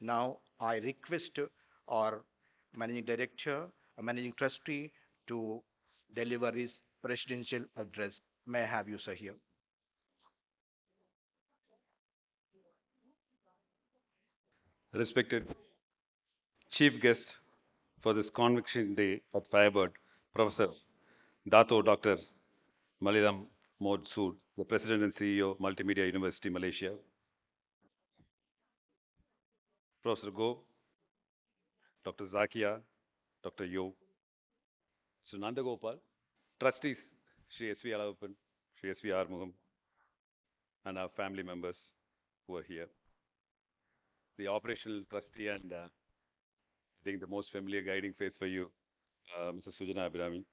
Now, I request our Managing Director, Managing Trustee to deliver his presidential address. May I have you, sir, here? Respected Chief Guest for this Convocation Day at Firebird, Professor Dato Dr. Mazliham Mohd Su'ud, the President and CEO of Multimedia University, Malaysia. Professor Go, Dr. Zakia, Dr. Yo, Mr. Nandagopal, Trustees, Sri S.V. Alavapan, Sri S.V. Armugam, and our family members who are here. The operational trustee and I think the most familiar guiding face for you, Mrs. Sujana Abhirami.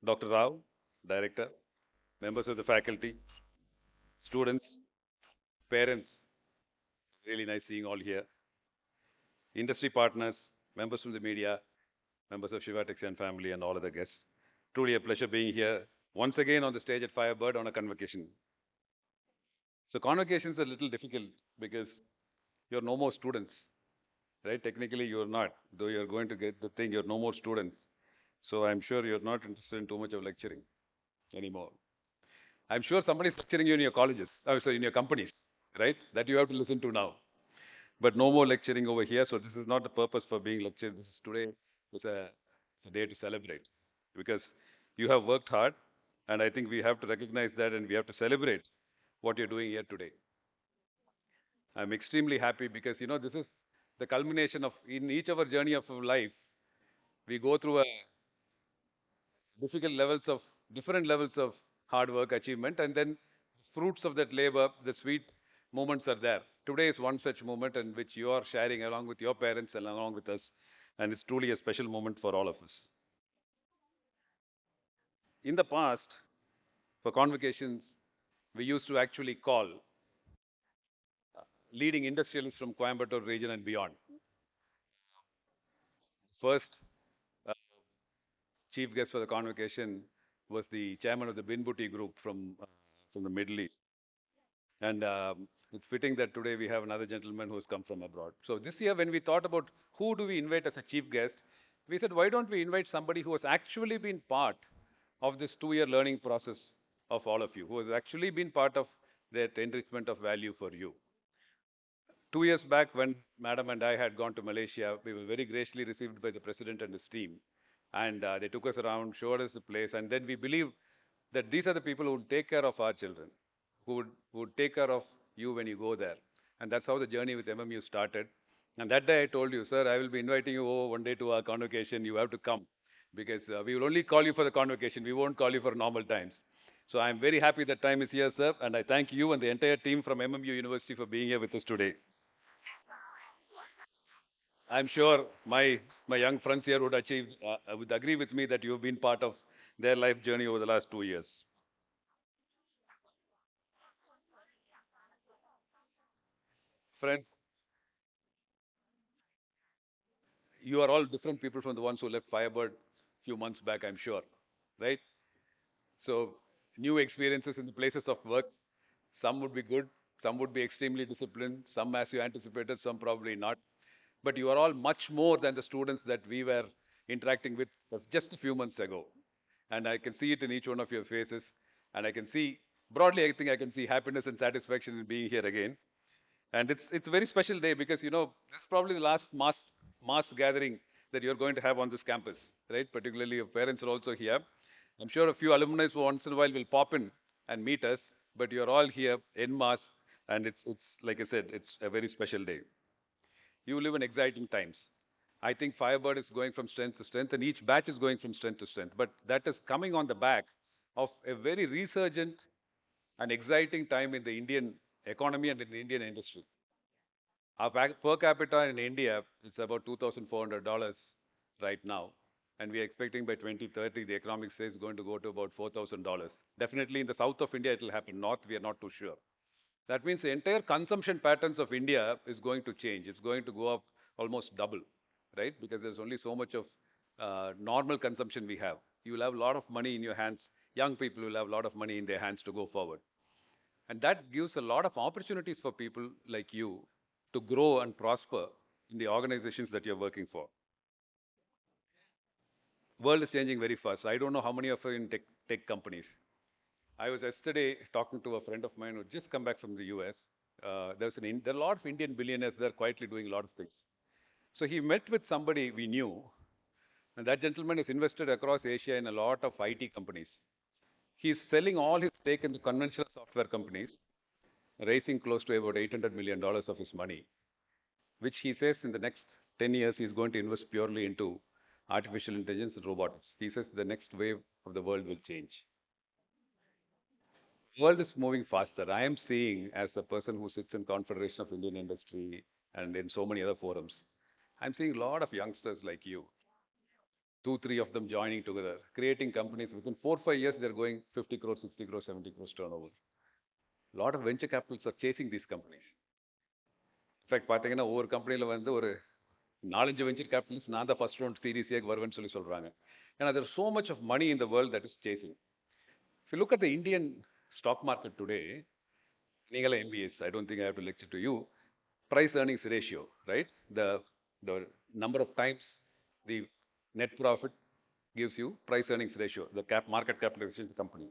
Dr. Rao, Director, members of the faculty, students, parents, really nice seeing all here. Industry partners, members from the media, members of Shiva Texyarn family, and all other guests. Truly a pleasure being here once again on the stage at Firebird on a convocation. So convocations are a little difficult because you're no more students, right? Technically, you're not, though you're going to get the thing, you're no more students. So I'm sure you're not interested in too much of lecturing anymore. I'm sure somebody's lecturing you in your colleges, sorry, in your companies, right? That you have to listen to now. But no more lecturing over here. So this is not the purpose for being lectured. This is today is a day to celebrate because you have worked hard, and I think we have to recognize that and we have to celebrate what you're doing here today. I'm extremely happy because this is the culmination of in each of our journey of our life. We go through a difficult levels of different levels of hard work achievement, and then fruits of that labor, the sweet moments are there. Today is one such moment in which you are sharing along with your parents and along with us, and it's truly a special moment for all of us. In the past, for convocations, we used to actually call leading industrialists from Coimbatore region and beyond. First chief guest for the convocation was the chairman of the Binbuti group from the Middle East. And it's fitting that today we have another gentleman who has come from abroad. So this year, when we thought about who do we invite as a chief guest, we said, why don't we invite somebody who has actually been part of this 2 year learning process of all of you, who has actually been part of that enrichment of value for you. 2 years back, when Madam and I had gone to Malaysia, we were very graciously received by the president and his team. And they took us around, showed us the place, and then we believed that these are the people who would take care of our children, who would take care of you when you go there. And that's how the journey with MMU started. And that day I told you, sir, I will be inviting you over one day to our convocation. You have to come because we will only call you for the convocation. We won't call you for normal times. So I'm very happy that time is here, sir. And I thank you and the entire team from MMU University for being here with us today. I'm sure my young friends here would agree with me that you've been part of their life journey over the last 2 years. Friends, you are all different people from the ones who left Firebird a few months back, I'm sure, right? So new experiences in the places of work. Some would be good, some would be extremely disciplined, some as you anticipated, some probably not. But you are all much more than the students that we were interacting with just a few months ago. And I can see it in each one of your faces. And I can see, broadly, I think I can see happiness and satisfaction in being here again. And it's a very special day because, this is probably the last mass gathering that you're going to have on this campus, right? Particularly your parents are also here. I'm sure a few alumni once in a while will pop in and meet us, but you're all here en masse, and it's like I said, it's a very special day. You live in exciting times. I think Firebird is going from strength to strength, and each batch is going from strength to strength. But that is coming on the back of a very resurgent and exciting time in the Indian economy and in the Indian industry. Our per capita in India is about $2,400 right now. And we are expecting by 2030, the economic state is going to go to about $4,000. Definitely in the south of India, it will happen. North, we are not too sure. That means the entire consumption patterns of India is going to change. It's going to go up almost double, right? Because there's only so much of normal consumption we have. You will have a lot of money in your hands. Young people will have a lot of money in their hands to go forward. And that gives a lot of opportunities for people like you to grow and prosper in the organizations that you're working for. World is changing very fast. I don't know how many of you in tech companies. I was yesterday talking to a friend of mine who just come back from the US. There are a lot of Indian billionaires there quietly doing a lot of things. So he met with somebody we knew, and that gentleman is invested across Asia in a lot of IT companies. He's selling all his stake in the conventional software companies, raising close to about $800 million of his money, which he says in the next 10 years he's going to invest purely into artificial intelligence and robotics. He says the next wave of the world will change. The world is moving faster. I am seeing, as a person who sits in Confederation of Indian Industry and in so many other forums, I'm seeing a lot of youngsters like you, two, three of them joining together, creating companies. Within 4, 5 years, they're going 50 crores, 60 crores, 70 crores turnover. A lot of venture capitals are chasing these companies. In fact, பார்த்தீங்கன்னா ஒவ்வொரு கம்பெனியில் வந்து ஒரு 4, 5 venture capitalists நான் தான் first round series A வருவேன்னு சொல்லி சொல்றாங்க. And there's so much of money in the world that is chasing. If you look at the Indian stock market today, நீங்களே MBAs, I don't think I have to lecture to you, price earnings ratio, right? The number of times the net profit gives you price earnings ratio, the market capitalization of the company.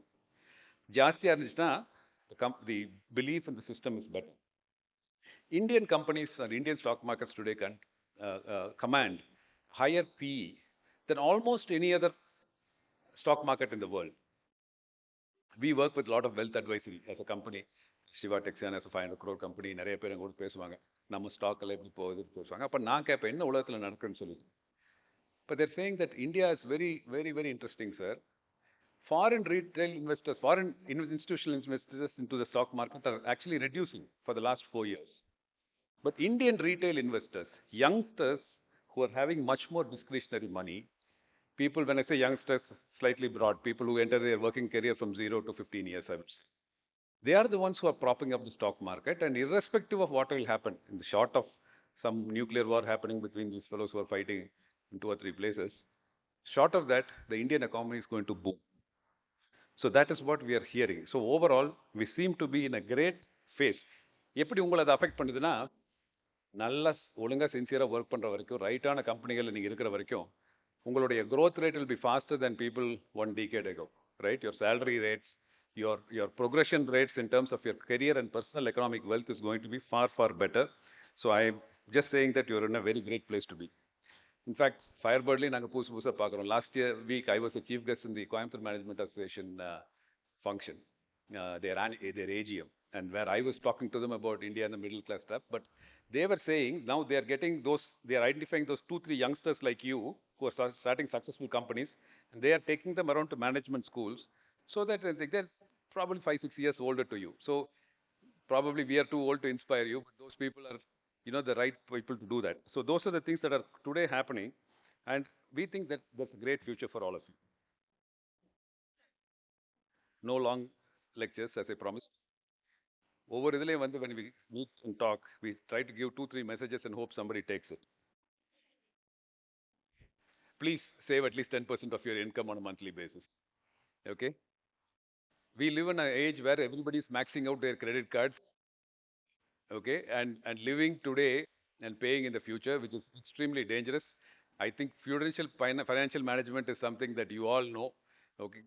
ஜாஸ்தியா இருந்துச்சுன்னா the belief in the system is better. Indian companies or Indian stock markets today can command higher PE than almost any other stock market in the world. We work with a lot of wealth advisory as a company. Shiva Texyarn as a 500 crore company, நிறைய பேர் எங்க கூட பேசுவாங்க. நம்ம ஸ்டாக்ல எப்படி போகுதுன்னு பேசுவாங்க. அப்ப நான் கேட்பேன் என்ன உலகத்துல நடக்குன்னு சொல்லி. But they're saying that India is very, very, very interesting, sir. Foreign retail investors, foreign institutional investors into the stock market are actually reducing for the last 4 years. But Indian retail investors, youngsters who are having much more discretionary money, people, when I say youngsters, slightly broad, people who enter their working career from 0 to 15 years, I would say. They are the ones who are propping up the stock market, and irrespective of what will happen, in the short of some nuclear war happening between these fellows who are fighting in 2 or 3 places, short of that, the Indian economy is going to boom. So that is what we are hearing. So overall, we seem to be in a great phase. எப்படி உங்களை அதை affect பண்ணுதுன்னா நல்லா ஒழுங்காக சின்சியராக work பண்ணுற வரைக்கும் ரைட்டான கம்பெனிகளில் நீங்கள் இருக்கிற வரைக்கும் உங்களுடைய growth rate will be faster than people 1 decade ago, right? Your salary rates, your progression rates in terms of your career and personal economic wealth is going to be far, far better. So I'm just saying that you're in a very great place to be. In fact, Firebirdly நாங்கள் புதுசாக பார்க்குறோம். Last week, I was a chief guest in the Coimbatore Management Association function, their AGM, and where I was talking to them about India and the middle class stuff. But they were saying now they are getting those, they are identifying those 2, 3 youngsters like you who are starting successful companies, and they are taking them around to management schools so that they're probably 5, 6 years older to you. So probably we are too old to inspire you, but those people are, the right people to do that. So those are the things that are today happening, and we think that that's a great future for all of you. No long lectures, as I promised. Over when we meet and talk, we try to give 2, 3 messages and hope somebody takes it. Please save at least 10% of your income on a monthly basis. Okay? We live in an age where everybody is maxing out their credit cards. Okay? And living today and paying in the future, which is extremely dangerous. I think prudential financial management is something that you all know. Okay?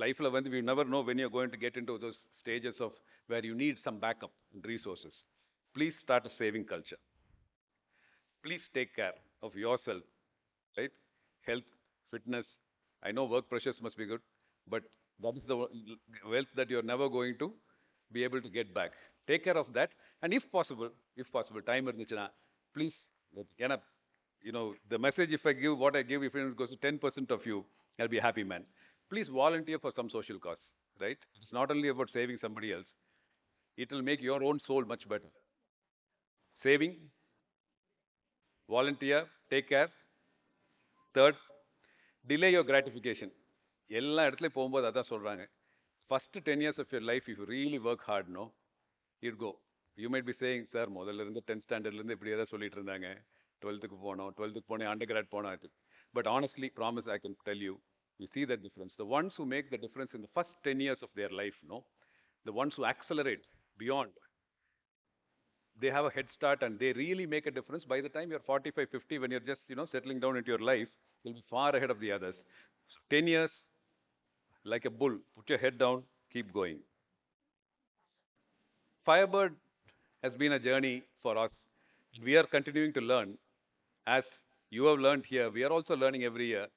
Life we never know when you're going to get into those stages of where you need some backup and resources. Please start a saving culture. Please take care of yourself, right? Health, fitness. I know work pressures must be good, but that is the wealth that you're never going to be able to get back. Take care of that, and if possible, time please, the message if I give what I give, if it goes to 10% of you, I'll be a happy man. Please volunteer for some social cause, right? It's not only about saving somebody else. It will make your own soul much better. Saving, volunteer, take care. Third, delay your gratification. எல்லா இடத்துலையும் போகும்போது அதான் சொல்றாங்க. First 10 years of your life, if you really work hard, you'd go. You might be saying, sir, முதல்ல இருந்து 10th standardல இருந்து இப்படி ஏதாவது சொல்லிட்டு இருந்தாங்க. 12th போனோம், 12th போனேன், undergrad போனோம். But honestly, promise I can tell you, you see that difference. The ones who make the difference in the first 10 years of their life, the ones who accelerate beyond, they have a head start and they really make a difference. By the time you're 45, 50, when you're just, settling down into your life, you'll be far ahead of the others. So 10 years, like a bull, put your head down, keep going. Firebird has been a journey for us. We are continuing to learn. As you have learned here, we are also learning every year,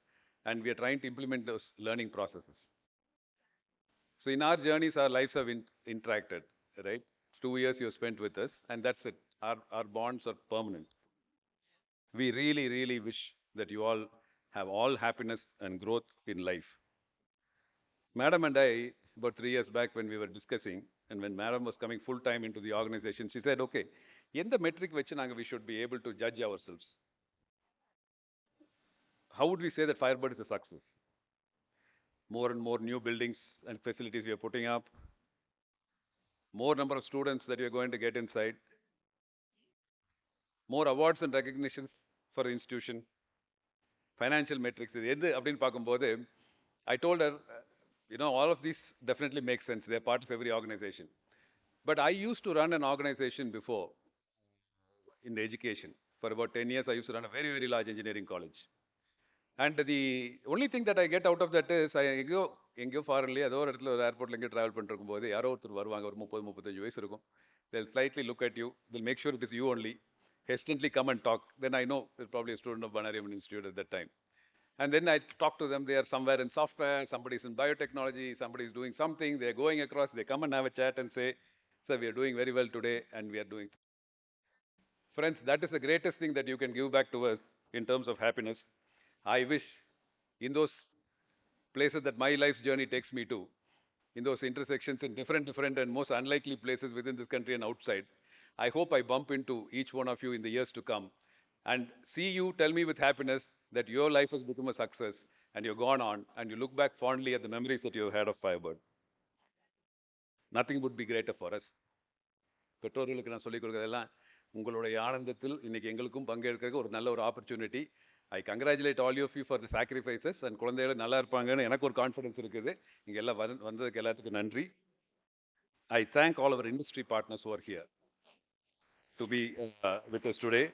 and we are trying to implement those learning processes. So in our journeys, our lives have interacted, right? 2 years you spent with us, and that's it. Our bonds are permanent. We really, really wish that you all have all happiness and growth in life. Madam and I, about 3 years back when we were discussing, and when Madam was coming full time into the organization, she said, okay, in the metric which we should be able to judge ourselves. How would we say that Firebird is a success? More and more new buildings and facilities we are putting up, more number of students that we are going to get inside, more awards and recognitions for the institution, financial metrics. I told her, all of these definitely make sense. They're part of every organization. But I used to run an organization before in the education. For about 10 years, I used to run a very, very large engineering college. And the only thing that I get out of that is, எங்கேயோ ஃபாரின்லேயே ஏதோ ஒரு இடத்துல ஒரு ஏர்போர்ட்டில் எங்கேயோ travel பண்ணிருக்கும் போது யாரோ ஒருத்தர் வருவாங்க, ஒரு 30-35 வயசு இருக்கும். They'll slightly look at you. They'll make sure it is you only. Hesitantly come and talk. Then I know they're probably a student of Banariam Institute at that time. And then I talk to them. They are somewhere in software, somebody's in biotechnology, somebody's doing something. They're going across. They come and have a chat and say, sir, we are doing very well today and we are doing. Friends, that is the greatest thing that you can give back to us in terms of happiness. I wish in those places that my life's journey takes me to, in those intersections in different and most unlikely places within this country and outside, I hope I bump into each one of you in the years to come and see you tell me with happiness that your life has become a success and you've gone on and you look back fondly at the memories that you have had of Firebird. Nothing would be greater for us. பெற்றோர்களுக்கு நான் சொல்லிக் கொடுக்கறதெல்லாம் உங்களுடைய ஆனந்தத்தில் இன்னைக்கு எங்களுக்கும் பங்கேற்க ஒரு நல்ல ஒரு opportunity. I congratulate all of you for the sacrifices and குழந்தைகள் நல்லா இருப்பாங்கன்னு எனக்கு ஒரு கான்ஃபிடன்ஸ் இருக்குது. இங்க எல்லாம் வந்ததுக்கு எல்லாத்துக்கும் நன்றி. I thank all our industry partners who are here to be with us today,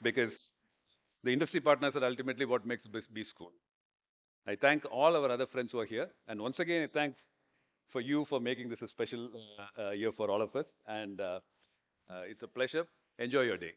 because the industry partners are ultimately what makes this B School. I thank all our other friends who are here, and once again I thank for you for making this a special year for all of us, and it's a pleasure. Enjoy your day.